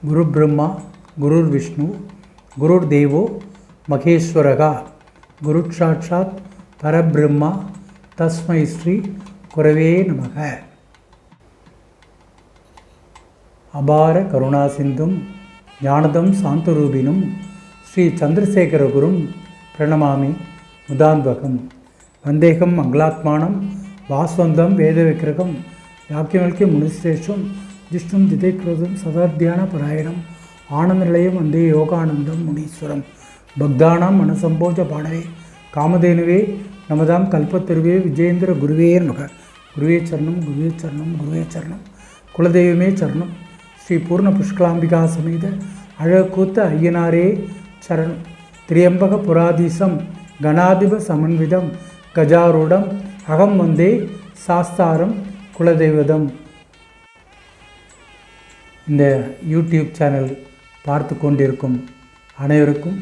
குரு பிரம்மா குருர் விஷ்ணு குருர் தேவோ மகேஸ்வரகா குரு சாட்சாத் பரபிரம்மா தஸ்மை ஸ்ரீ குரவே நமக. அபார கருணா சிந்தும் ஞானதம் சாந்தரூபிணும் ஸ்ரீ சந்திரசேகர குரும் பிரணமாமி முதான்வகம். வந்தேகம் மங்களாத்மானம் வாஸ்வந்தம் வேத விக்கிரகம் யாக்கியமல்கி முனிஸ்ரேஷம் ஜிஷ்ணும் திதைக்ரோதம் சதாத்தியான பராயணம் ஆனந்த நிலையம் வந்தே யோகானந்தம் முனீஸ்வரம் பக்தானாம் மனசம்போஜ பாடவே காமதேனுவே நமதாம் கல்பத்தருவே விஜயேந்திர குருவே நமக. குருவே சரணம் குருவே சரணம் குருவே சரணம் குலதெய்வமே சரணம். ஸ்ரீ பூர்ண புஷ்கலாம்பிகா சமேத அழகூத்த ஐயனாரே சரணம். திரியம்பக புராதீசம் கணாதிப சமன்விதம் கஜாரூடம் அகம் வந்தே சாஸ்தாரம் குலதெய்வதம். இந்த யூடியூப் சேனல் பார்த்து கொண்டிருக்கும் அனைவருக்கும்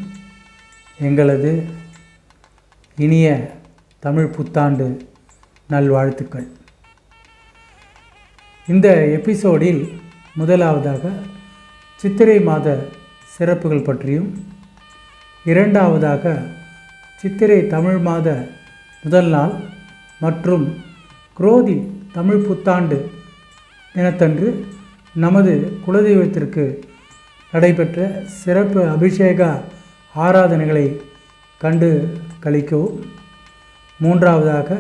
எங்களது இனிய தமிழ் புத்தாண்டு நல்வாழ்த்துக்கள். இந்த எபிசோடில் முதலாவதாக சித்திரை மாத சிறப்புகள் பற்றியும், இரண்டாவதாக சித்திரை தமிழ் மாத முதல் நாள் மற்றும் குரோதி தமிழ் புத்தாண்டு தினத்தன்று நமது குலதெய்வத்திற்கு நடைபெற்ற சிறப்பு அபிஷேக ஆராதனைகளை கண்டு கழிக்கவும், மூன்றாவதாக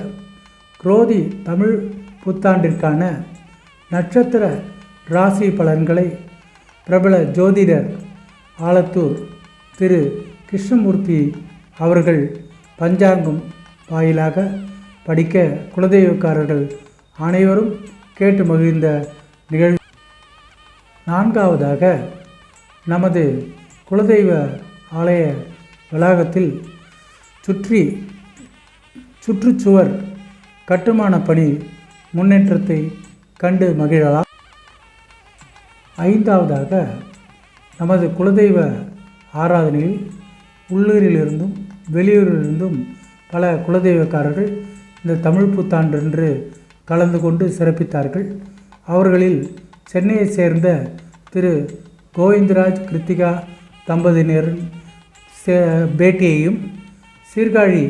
குரோதி தமிழ் புத்தாண்டிற்கான நட்சத்திர ராசி பலன்களை பிரபல ஜோதிடர் ஆலத்தூர் திரு கிருஷ்ணமூர்த்தி அவர்கள் பஞ்சாங்கம் வாயிலாக படிக்க குலதெய்வக்காரர்கள் அனைவரும் கேட்டு மகிழ்ந்த நிகழ்வு. நான்காவதாக நமது குலதெய்வ ஆலய வளாகத்தில் சுற்றுச்சுவர் கட்டுமான பணி முன்னேற்றத்தை கண்டு மகிழலாம். ஐந்தாவதாக நமது குலதெய்வ ஆராதனையில் உள்ளூரிலிருந்தும் வெளியூரிலிருந்தும் பல குலதெய்வக்காரர்கள் இந்த தமிழ் புத்தாண்டன்று கலந்து கொண்டு சிறப்பித்தார்கள். அவர்களில் சென்னையை சேர்ந்த திரு கோவிந்தராஜ் கிருத்திகா தம்பதியினரின் பேட்டியையும், சீர்காழி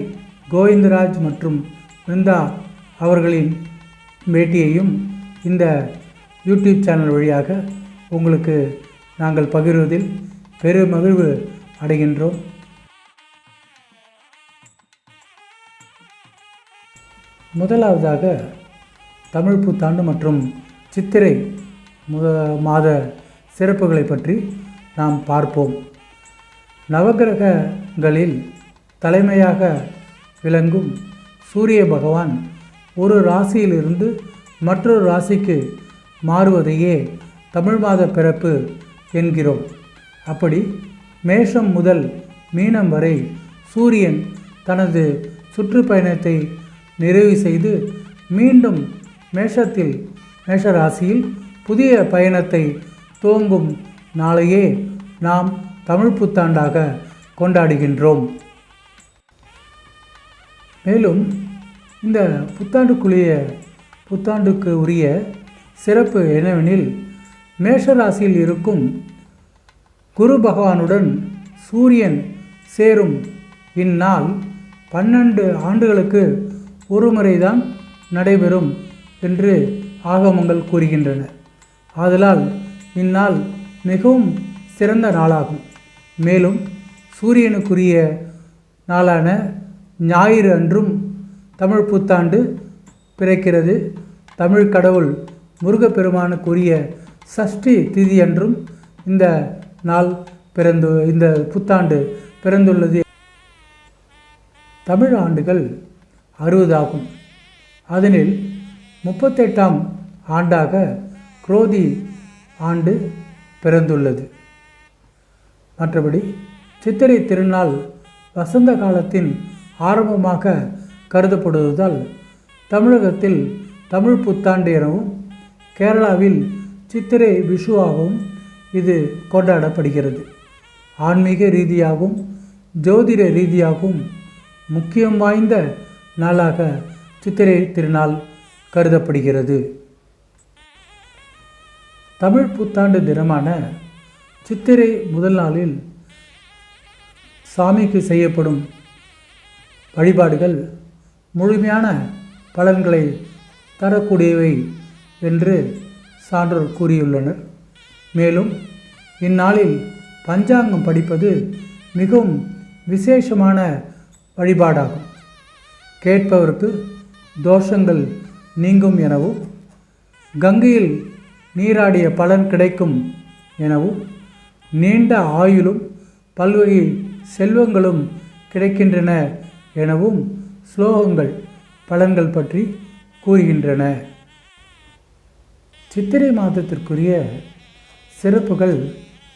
கோவிந்தராஜ் மற்றும் பிருந்தா அவர்களின் பேட்டியையும் இந்த யூடியூப் சேனல் வழியாக உங்களுக்கு நாங்கள் பகிர்வதில் பெருமகிழ்வு அடைகின்றோம். முதலாவதாக தமிழ் புத்தாண்டு மற்றும் சித்திரை மாத சிறப்புகளை பற்றி நாம் பார்ப்போம். நவகிரகங்களில் தலைமையாக விளங்கும் சூரிய பகவான் ஒரு ராசியிலிருந்து மற்றொரு ராசிக்கு மாறுவதையே தமிழ் மாத பிறப்பு என்கிறோம். அப்படி மேஷம் முதல் மீனம் வரை சூரியன் தனது சுற்றுப்பயணத்தை நிறைவு செய்து மீண்டும் மேஷ ராசியில் புதிய பயணத்தை துவங்கும் நாளையே நாம் தமிழ் புத்தாண்டாக கொண்டாடுகின்றோம். மேலும் இந்த புத்தாண்டுக்கு உரிய சிறப்பு என்னவெனில், மேஷராசியில் இருக்கும் குரு பகவானுடன் சூரியன் சேரும் இந்நாள் 12 ஆண்டுகளுக்கு ஒரு முறைதான் நடைபெறும் என்று ஆகமங்கள் கூறுகின்றன. ஆதலால் இந்நாள் மிகவும் சிறந்த நாளாகும். மேலும் சூரியனுக்குரிய நாளான ஞாயிறு அன்றும் தமிழ் புத்தாண்டு பிறக்கிறது. தமிழ் கடவுள் முருகப்பெருமானுக்குரிய சஷ்டி திதி அன்றும் இந்த புத்தாண்டு பிறந்துள்ளது. தமிழ் ஆண்டுகள் 60 ஆகும். அதனில் 38ஆம் ஆண்டாக குரோதி ஆண்டு பிறந்துள்ளது. மற்றபடி சித்திரை திருநாள் வசந்த காலத்தின் ஆரம்பமாக கருதப்படுவதால் தமிழகத்தில் தமிழ் புத்தாண்டு எனவும், கேரளாவில் சித்திரை விஷுவாகவும் இது கொண்டாடப்படுகிறது. ஆன்மீக ரீதியாகவும் ஜோதிட ரீதியாகவும் முக்கியம் வாய்ந்த நாளாக சித்திரை திருநாள் கருதப்படுகிறது. தமிழ் புத்தாண்டு தினமான சித்திரை முதல் நாளில் சாமிக்கு செய்யப்படும் வழிபாடுகள் முழுமையான பலன்களை தரக்கூடியவை என்று சான்றோர் கூறியுள்ளனர். மேலும் இந்நாளில் பஞ்சாங்கம் படிப்பது மிகவும் விசேஷமான வழிபாடாகும். கேட்பவருக்கு தோஷங்கள் நீங்கும் எனவும், கங்கையில் நீராடிய பலன் கிடைக்கும் எனவும், நீண்ட ஆயுளும் பல்வகை செல்வங்களும் கிடைக்கின்றன எனவும் ஸ்லோகங்கள் பலன்கள் பற்றி கூறுகின்றன. சித்திரை மாதத்திற்குரிய சிறப்புகள்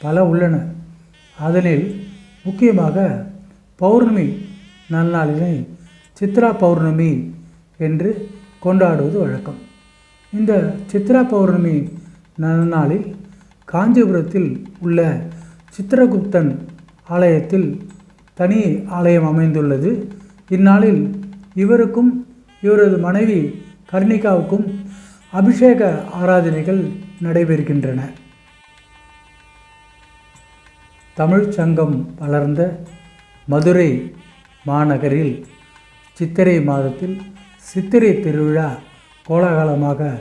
பல உள்ளன. அதனில் முக்கியமாக பௌர்ணமி நன்னாளினை சித்ரா பௌர்ணமி என்று கொண்டாடுவது வழக்கம். இந்த சித்ரா பௌர்ணமி நன்னாளில் காஞ்சிபுரத்தில் உள்ள சித்திரகுப்தன் ஆலயத்தில் தனி ஆலயம் அமைந்துள்ளது. இந்நாளில் இவருக்கும் இவரது மனைவி கர்ணிகாவுக்கும் அபிஷேக ஆராதனைகள் நடைபெறுகின்றன. தமிழ் சங்கம் வளர்ந்த மதுரை மாநகரில் சித்திரை மாதத்தில் சித்திரை திருவிழா கோலாகலமாக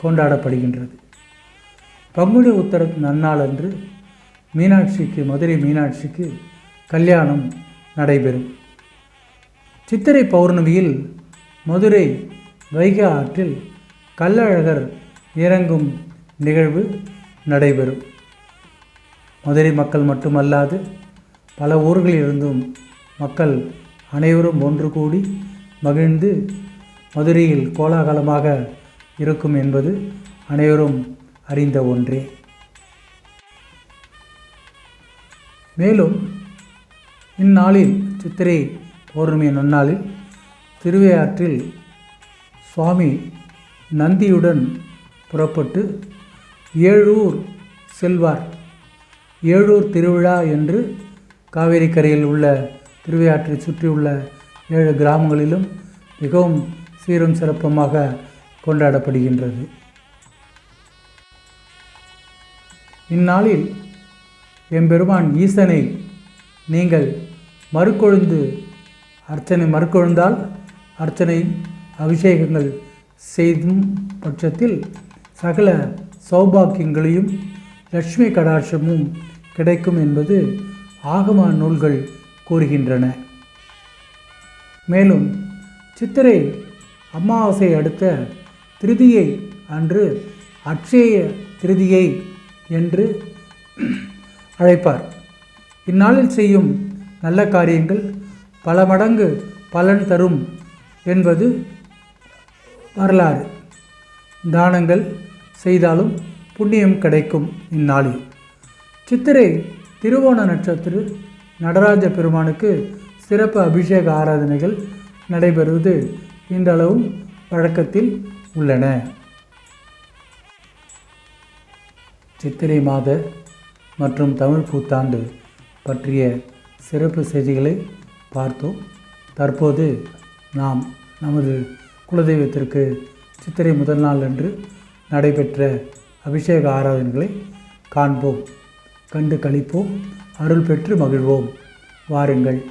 கொண்டாடப்படுகின்றது. பங்குனி உத்தர நன்னாளன்று மதுரை மீனாட்சிக்கு கல்யாணம் நடைபெறும். சித்திரை பௌர்ணமியில் மதுரை வைகை ஆற்றில் கள்ளழகர் இறங்கும் நிகழ்வு நடைபெறும். மதுரை மக்கள் மட்டுமல்லாது பல ஊர்களிலிருந்தும் மக்கள் அனைவரும் ஒன்று கூடி மகிழ்ந்து மதுரையில் கோலாகலமாக இருக்கும் என்பது அனைவரும் அறிந்த ஒன்றே. மேலும் இந்நாளில் சித்திரை பௌர்ணமி நன்னாளில் திருவையாற்றில் சுவாமி நந்தியுடன் புறப்பட்டு ஏழூர் செல்வார். ஏழூர் திருவிழா என்று காவேரி கரையில் உள்ள திருவையாற்றை சுற்றியுள்ள 7 கிராமங்களிலும் மிகவும் சீரும் சிறப்புமாக கொண்டாடப்படுகின்றது. இந்நாளில் எம்பெருமான் ஈசனை நீங்கள் மறுக்கொழுந்தால் அர்ச்சனை அபிஷேகங்கள் செய்தும் பட்சத்தில் சகல சௌபாக்கியங்களையும் லட்சுமி கடாட்சமும் கிடைக்கும் என்பது ஆகம நூல்கள் கூறுகின்றன. மேலும் சித்திரை அமாவாசை அடுத்த திருதியை அன்று அட்சய திருதியை என்று அழைப்பார். இந்நாளில் செய்யும் நல்ல காரியங்கள் பல மடங்கு பலன் தரும் என்பது வரலாறு. தானங்கள் செய்தாலும் புண்ணியம் கிடைக்கும். இந்நாளில் சித்திரை திருவோண நட்சத்திர நடராஜ பெருமானுக்கு சிறப்பு அபிஷேக ஆராதனைகள் நடைபெறுவது இன்றளவும் வழக்கத்தில் உள்ளன. சித்திரை மாத மற்றும் தமிழ் புத்தாண்டு பற்றிய சிறப்பு செய்திகளை பார்த்தோம். தற்போது நாம் நமது குலதெய்வத்திற்கு சித்திரை முதல் நாள் அன்று நடைபெற்ற அபிஷேக ஆராதனைகளை காண்போம், கண்டு களிப்போம், அருள் பெற்று மகிழ்வோம். வாருங்கள்.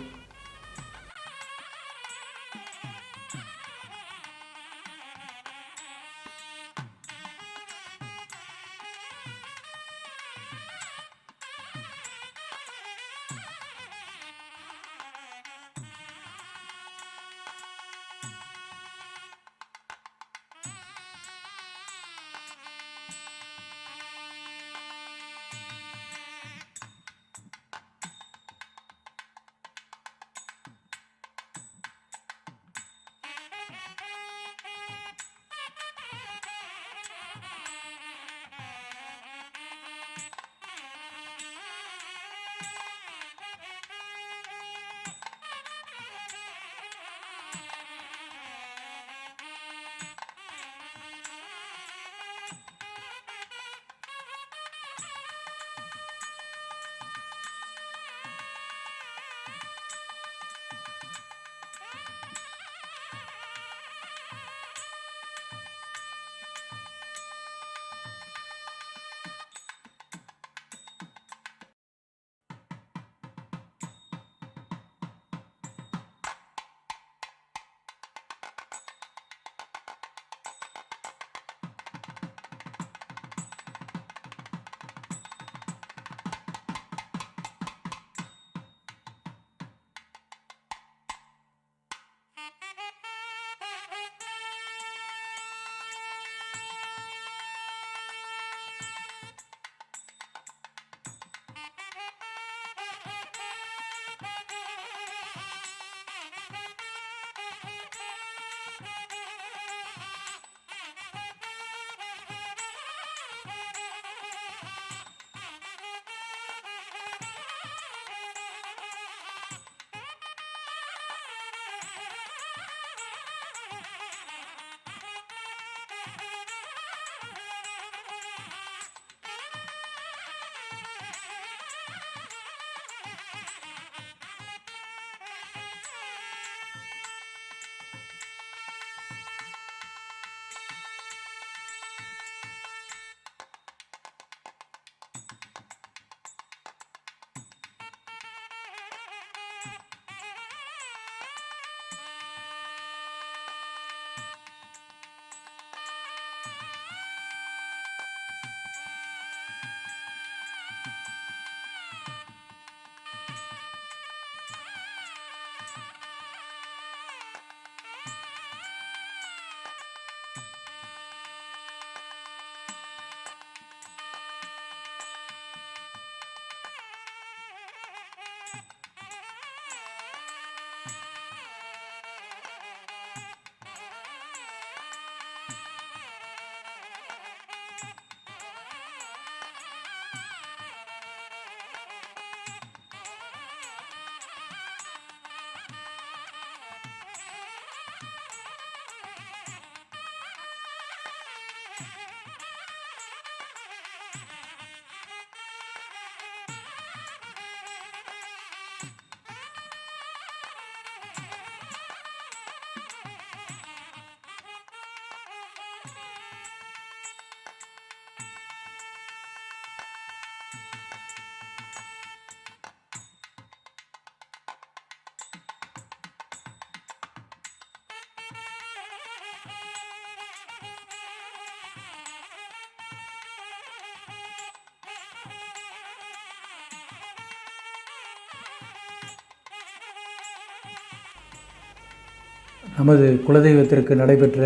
நமது குலதெய்வத்திற்கு நடைபெற்ற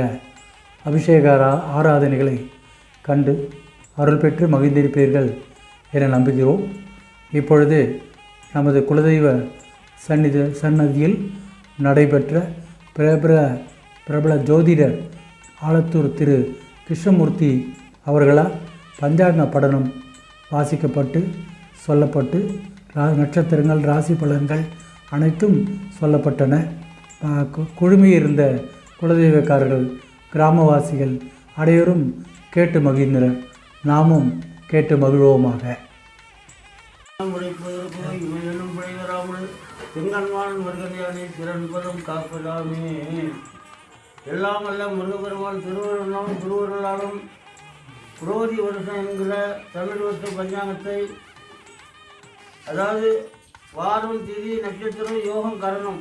அபிஷேக ஆராதனைகளை கண்டு அருள் பெற்று மகிழ்ந்திருப்பீர்கள் என நம்புகிறோம். இப்பொழுது நமது குலதெய்வ சன்னதியில் நடைபெற்ற பிரபல ஜோதிடர் ஆலத்தூர் திரு கிருஷ்ணமூர்த்தி அவர்களால் பஞ்சாங்க படனம் வாசிக்கப்பட்டு சொல்லப்பட்டு நட்சத்திரங்கள் ராசி பலன்கள் அனைத்தும் சொல்லப்பட்டன. குழுமியிருந்த குலதெய்வக்காரர்கள் கிராமவாசிகள் அனைவரும் கேட்டு மகிழ்ந்தனர். நாமும் கேட்டு மகிழ்வோமாக. செங்கன்மான் முருகனியானே திறன்பதும் காப்பதாமே. எல்லாம் அல்ல முருகபெருமான் திருவருளாலும் புரோதி வருஷம் என்கிற தமிழ் வருஷ பஞ்சாங்கத்தை, அதாவது வாரம் திதி நட்சத்திரம் யோகம் கரணம்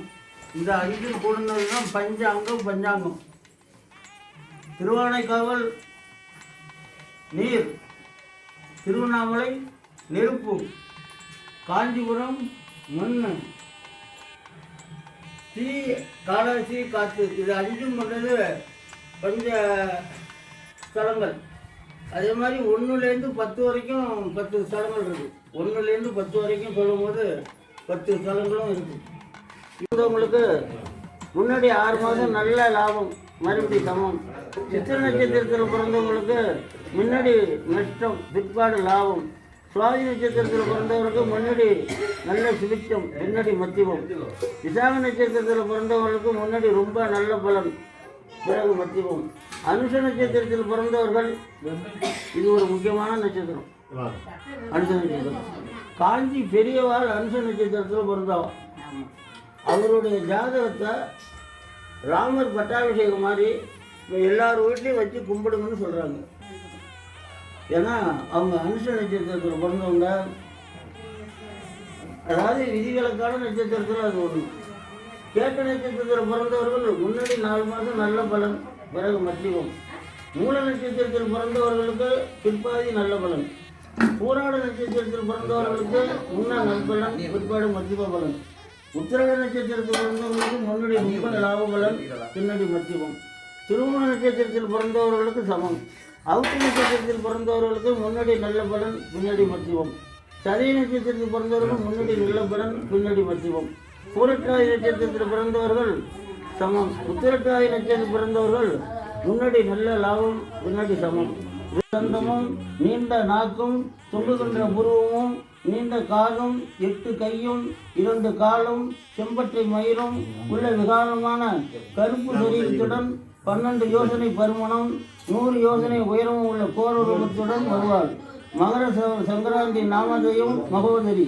இந்த 5 கூடுனதுதான் பஞ்சாங்கம். திருவானைக்காவல் நீர், திருவண்ணாமலை நெருப்பு, காஞ்சிபுரம் மண், தீ காலாசி காற்று, இது 5 கொண்டது பஞ்ச ஸ்தலங்கள். அதே மாதிரி 1லேருந்து 10 வரைக்கும் 10 ஸ்தலங்கள் இருக்குது. 1லேருந்து 10 வரைக்கும் சொல்லும்போது 10 ஸ்தலங்களும் இருக்குது. இவங்களுக்கு முன்னாடி 6 மாதம் நல்ல லாபம், மறுபடி சமம். சித்திர நட்சத்திரத்தில் பிறந்தவங்களுக்கு முன்னாடி நஷ்டம், பிற்பாடு லாபம். சுவாதி நட்சத்திரத்தில் பிறந்தவருக்கு முன்னாடி நல்ல சுபிட்சம், பின்னாடி மத்தியமம். விசாக நட்சத்திரத்தில் பிறந்தவர்களுக்கு முன்னாடி ரொம்ப நல்ல பலன், பிறகு மத்தியமம். அனுஷ நட்சத்திரத்தில் பிறந்தவர்கள், இது ஒரு முக்கியமான நட்சத்திரம். அனுஷ நட்சத்திரம் காஞ்சி பெரியவாள் அனுஷ நட்சத்திரத்தில் பிறந்தவா. அவருடைய ஜாதகத்தை ராமர் பட்டாபிஷேகம் மாதிரி எல்லார் வீட்லேயும் வச்சு கும்பிடுங்கன்னு சொல்கிறாங்க. ஏன்னா அவங்க அனுஷ நட்சத்திரத்தில் பிறந்தவங்க, அதாவது விதிவிலக்கான நட்சத்திரத்தில் அது ஒன்று. கேட்ட நட்சத்திரத்தில் பிறந்தவர்கள் முன்னாடி 4 மாதம் நல்ல பலன், பிறகு மத்தியம். மூல நட்சத்திரத்தில் பிறந்தவர்களுக்கு பிற்பாதி நல்ல பலன். பூராட நட்சத்திரத்தில் பிறந்தவர்களுக்கு முன்ன நற்பலன், பிற்பாடு மத்தியம பலன். உத்திராட நட்சத்திரத்தில் பிறந்தவர்களுக்கு முன்னாடி ரொம்ப லாப பலன், பின்னாடி மத்தியமம். திருமண நட்சத்திரத்தில் பிறந்தவர்களுக்கு சமம். அவுட்டு நட்சத்திரத்தில் பிறந்தவர்களுக்கு முன்னாடி நல்ல பலன், பின்னாடி மத்தியமம். சதய நட்சத்திரத்தில் பிறந்தவர்கள் முன்னாடி நல்ல பலன், பின்னாடி மத்தியமம். பூரட்டாதி நட்சத்திரத்தில் பிறந்தவர்கள் சமம். உத்திரட்டாதி நட்சத்திரத்தில் பிறந்தவர்கள் முன்னாடி நல்ல லாபம், பின்னாடி சமம். தந்தமும் நீண்ட நாக்கும் தொங்குகின்ற புருவமும் நீண்ட காலும் 8 கையும் 2 காலும் செம்பட்டை மயிரும் உள்ள விகாரமான கருப்பு சரீரத்துடன் 12 யோசனை பருமனம் 100 யோசனை உயரமும் உள்ள கோரூபத்துடன் வருவாள். மகர சங்கராந்தி நாமதையும் மகோதரி.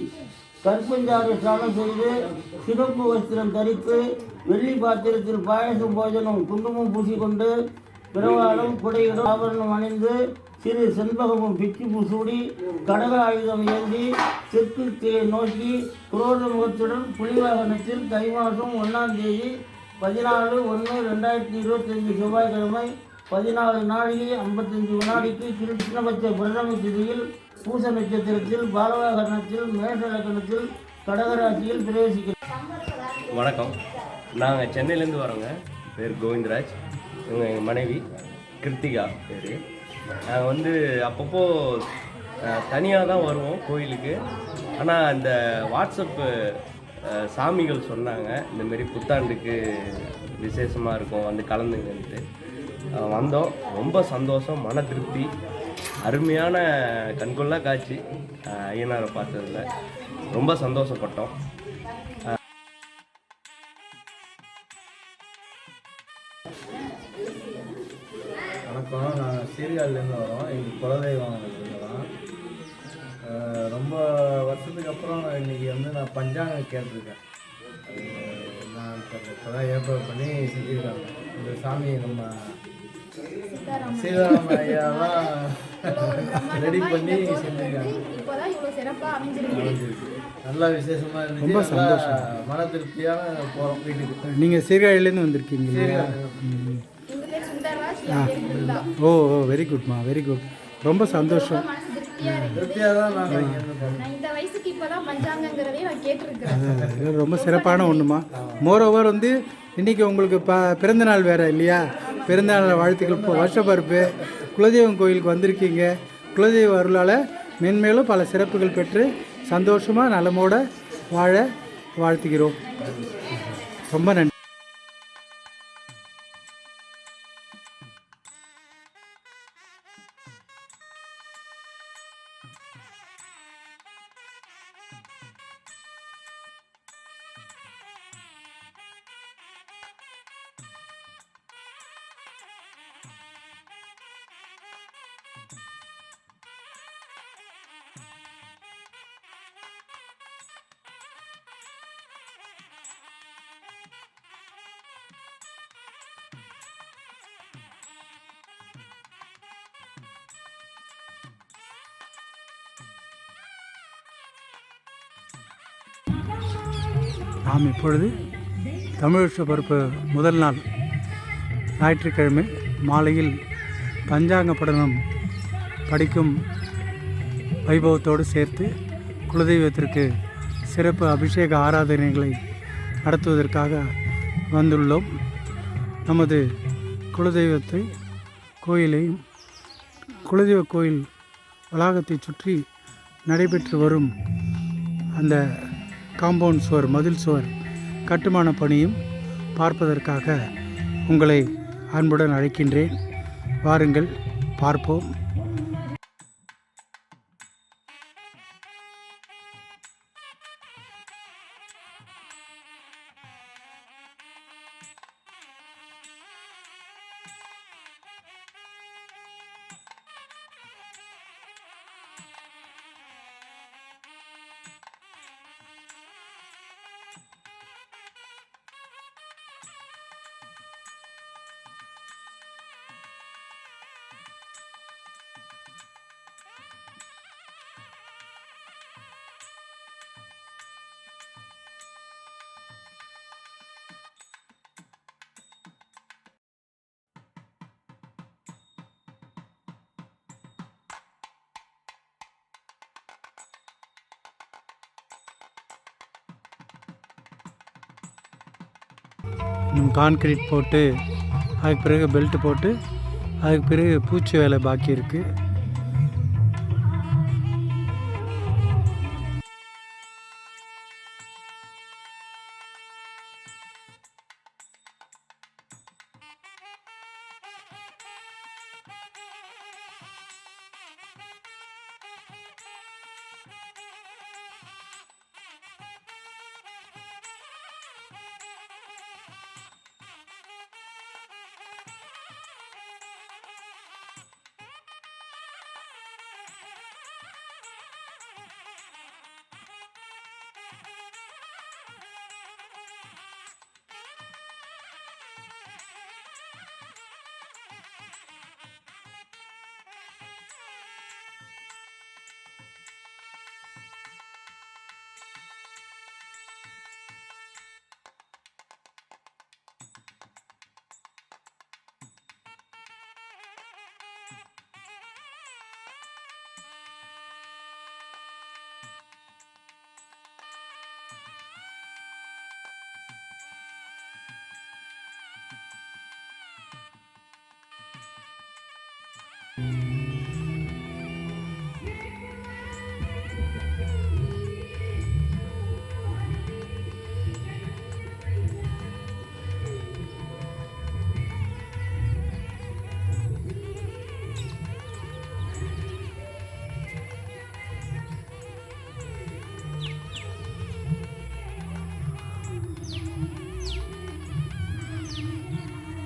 கற்பஞ்சாறு ஸ்நானம் செய்து சிவப்பு வஸ்திரம் தரித்து வெள்ளி பாத்திரத்தில் பாயசம் போஜனம் குங்குமம் பூசிக்கொண்டு பிறவாலும் குடையிடும் ஆபரணம் அணிந்து சிறு செண்பகமும் பிச்சிப்பூ சூடி கடக ஆயுதம் ஏந்தி தெற்கு நோக்கி குரோத முகத்துடன் புலிவாகனத்தில் தை மாதம் 1ஆம் தேதி 14/1/2025 செவ்வாய்க்கிழமை 14 நாழிகை 55 வினாடிக்கு கிருஷ்ணபட்ச பிரதம திதியில் பூச நட்சத்திரத்தில் பாலவாகரணத்தில் மேஷ லக்னத்தில் கடகராசியில் பிரவேசிக்கிறார். வணக்கம், நாங்கள் சென்னையிலேருந்து வரோங்க. பேர் கோவிந்தராஜ், எங்கள் மனைவி கிருத்திகா பேர். நாங்கள் அப்பப்போ தனியாக தான் வருவோம் கோயிலுக்கு. ஆனால் இந்த வாட்ஸ்அப்பு சாமிகள் சொன்னாங்க இந்தமாரி புத்தாண்டுக்கு விசேஷமாக இருக்கும் கலந்துங்கன்ட்டு வந்தோம். ரொம்ப சந்தோஷம், மன திருப்தி, அருமையான கண்கொள்ளா காட்சி. ஐயனாரை பார்த்ததில் ரொம்ப சந்தோஷப்பட்டோம். வணக்கம், நாங்கள் சீர்காழிலேருந்து வரோம். எங்கள் குலதெய்வம் தான். ரொம்ப வருஷத்துக்கு அப்புறம் இன்றைக்கி நான் பஞ்சாங்கம் கேட்டிருக்கேன். நான் இப்போ தான் ஏற்பாடு பண்ணி செஞ்சுருக்காங்க. இந்த சாமி நம்ம சீதாராம ஐயாலாம் ரெடி பண்ணி செஞ்சுருக்காங்க. நல்லா விசேஷமாக இருந்துச்சு. ரொம்ப சந்தோஷம், மன திருப்தியாக போகிறோம் வீட்டுக்கு. நீங்கள் சீர்காழிலேருந்து வந்திருக்கீங்க? ஓ வெரி குட்மா, வெரி குட். ரொம்ப சந்தோஷம். ரொம்ப சிறப்பான ஒன்றுமா. மோரோவர் இன்றைக்கி உங்களுக்கு பிறந்தநாள் வேறு இல்லையா? பிறந்தநாள் வாழ்த்துக்கள். இப்போ வருஷப்பருப்பு குலதெய்வம் கோயிலுக்கு வந்திருக்கீங்க. குலதெய்வ அருளால் மென்மேலும் பல சிறப்புகள் பெற்று சந்தோஷமாக நலமோடு வாழ வாழ்த்துகிறோம். ரொம்ப நன்றி. நாம் இப்பொழுது தமிழ் வருஷ பருப்பு முதல் நாள் ஞாயிற்றுக்கிழமை மாலையில் பஞ்சாங்க படனம் படிக்கும் வைபவத்தோடு சேர்த்து குலதெய்வத்திற்கு சிறப்பு அபிஷேக ஆராதனைகளை நடத்துவதற்காக வந்துள்ளோம். நமது குலதெய்வத்தை கோயிலையும் குலதெய்வ கோயில் வளாகத்தை சுற்றி நடைபெற்று வரும் அந்த காம்பவுண்ட் சுவர், மதில் சுவர் கட்டுமான பணியும் பார்ப்பதற்காக உங்களை அன்புடன் அழைக்கின்றேன். வாருங்கள், பார்ப்போம். கான்கிரீட் போட்டு அதுக்கு பிறகு பெல்ட் போட்டு அதுக்கு பிறகு பூச்சி வேலை பாக்கி இருக்குது.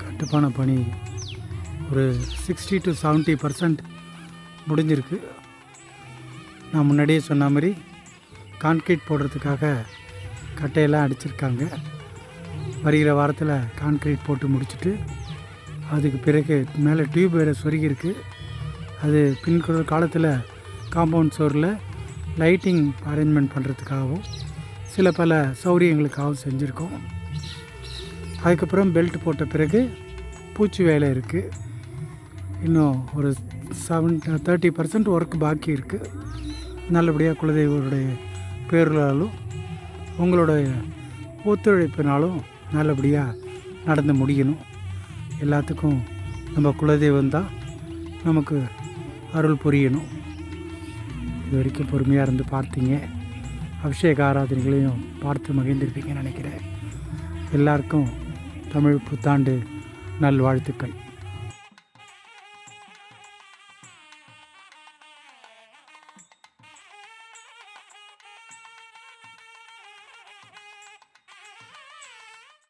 கட்டுமான பணி ஒரு 60 to 70% முடிஞ்சிருக்கு. நான் முன்னாடியே சொன்ன மாதிரி கான்கிரீட் போடுறதுக்காக கட்டையெல்லாம் அடிச்சிருக்காங்க. வருகிற வாரத்தில் கான்கிரீட் போட்டு முடிச்சுட்டு அதுக்கு பிறகு மேலே டியூப் வேறு சொருகிருக்கு. அது பின்கொரு காலத்தில் காம்பவுண்ட் சுவரில் லைட்டிங் அரேஞ்ச்மெண்ட் பண்ணுறதுக்காகவும் சில பல சௌகரியங்களுக்காகவும் செஞ்சுருக்கோம். அதுக்கப்புறம் பெல்ட் போட்ட பிறகு பூச்சி வேலை இருக்குது. இன்னும் ஒரு 30% ஒர்க் பாக்கி இருக்குது. நல்லபடியாக குலதெய்வருடைய பேர்களாலும் உங்களுடைய ஒத்துழைப்பினாலும் நல்லபடியாக நடந்து முடியணும். எல்லாத்துக்கும் நம்ம குலதெய்வம் தான் நமக்கு அருள் புரியணும். இது வரைக்கும் பொறுமையாக இருந்து பார்த்தீங்க. அபிஷேக ஆராதனைகளையும் பார்த்து மகிழ்ந்திருப்பீங்கன்னு நினைக்கிறேன். எல்லாருக்கும் தமிழ் புத்தாண்டு நல்வாழ்த்துக்கள்.